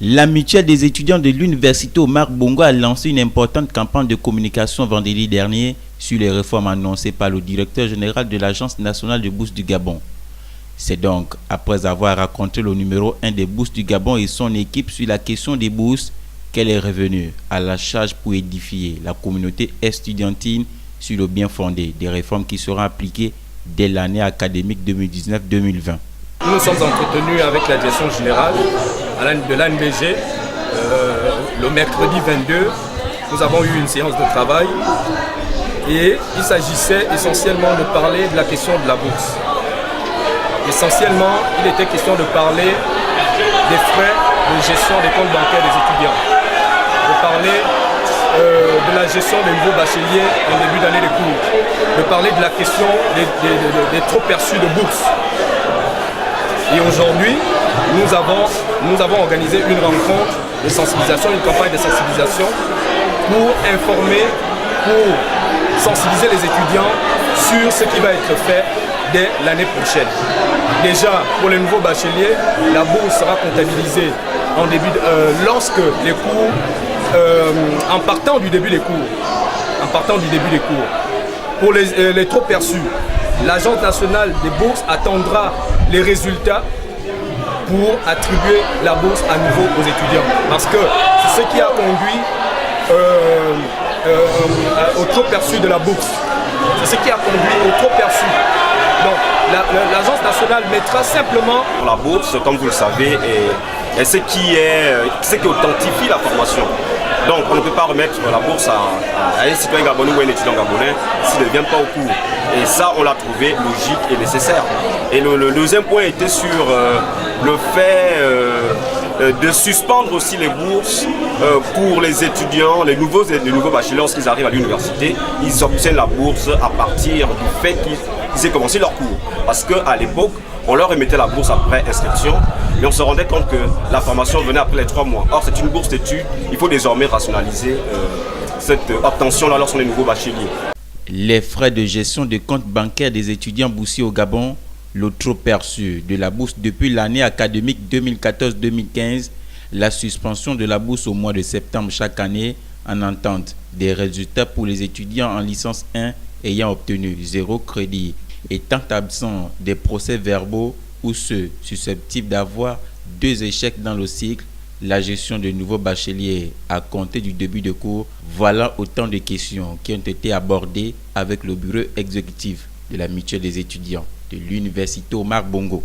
La mutuelle des étudiants de l'université Omar Bongo a lancé une importante campagne de communication vendredi dernier sur les réformes annoncées par le directeur général de l'Agence nationale de bourse du Gabon. C'est donc après avoir raconté le numéro 1 des bourses du Gabon et son équipe sur la question des bourses qu'elle est revenue à la charge pour édifier la communauté estudiantine sur le bien fondé des réformes qui seront appliquées dès l'année académique 2019-2020. Nous nous sommes entretenus avec la direction générale de l'ANBG le mercredi 22. Nous avons eu une séance de travail et il s'agissait essentiellement de parler de la question de la bourse. Essentiellement, il était question de parler des frais de gestion des comptes bancaires des étudiants, de parler de la gestion des nouveaux bacheliers en début d'année de cours, de parler de la question des trop perçus de bourse. Et aujourd'hui, nous avons organisé une rencontre de sensibilisation, une campagne de sensibilisation pour informer, pour sensibiliser les étudiants sur ce qui va être fait dès l'année prochaine. Déjà, pour les nouveaux bacheliers, la bourse sera comptabilisée lorsque les cours, en partant du début des cours. Pour les trop perçus, l'Agence nationale des bourses attendra les résultats pour attribuer la bourse à nouveau aux étudiants. Parce que c'est ce qui a conduit au trop perçu de la bourse. C'est ce qui a conduit au trop perçu. Donc l'Agence nationale mettra simplement... La bourse, comme vous le savez, est ce qui authentifie la formation. Donc on ne peut pas remettre la bourse à un citoyen gabonais ou un étudiant gabonais s'il ne vient pas au cours. Et ça, on l'a trouvé logique et nécessaire. Et le deuxième point était sur le fait de suspendre aussi les bourses pour les étudiants, les nouveaux bacheliers. Lorsqu'ils arrivent à l'université, ils obtiennent la bourse à partir du fait qu'ils aient commencé leur cours. Parce qu'à l'époque, on leur remettait la bourse après inscription, mais on se rendait compte que la formation venait après les 3 mois. Or, c'est une bourse d'études. Il faut désormais rationaliser cette obtention-là lorsqu'on est nouveau bachelier. Les frais de gestion de comptes bancaires des étudiants boursiers au Gabon, le trop perçu de la bourse depuis l'année académique 2014-2015, la suspension de la bourse au mois de septembre chaque année en attente des résultats pour les étudiants en licence 1 ayant obtenu 0 crédit, étant absent des procès-verbaux ou ceux susceptibles d'avoir 2 échecs dans le cycle, la gestion de nouveaux bacheliers à compter du début de cours, voilà autant de questions qui ont été abordées avec le bureau exécutif de la mutuelle des étudiants de l'université Omar Bongo.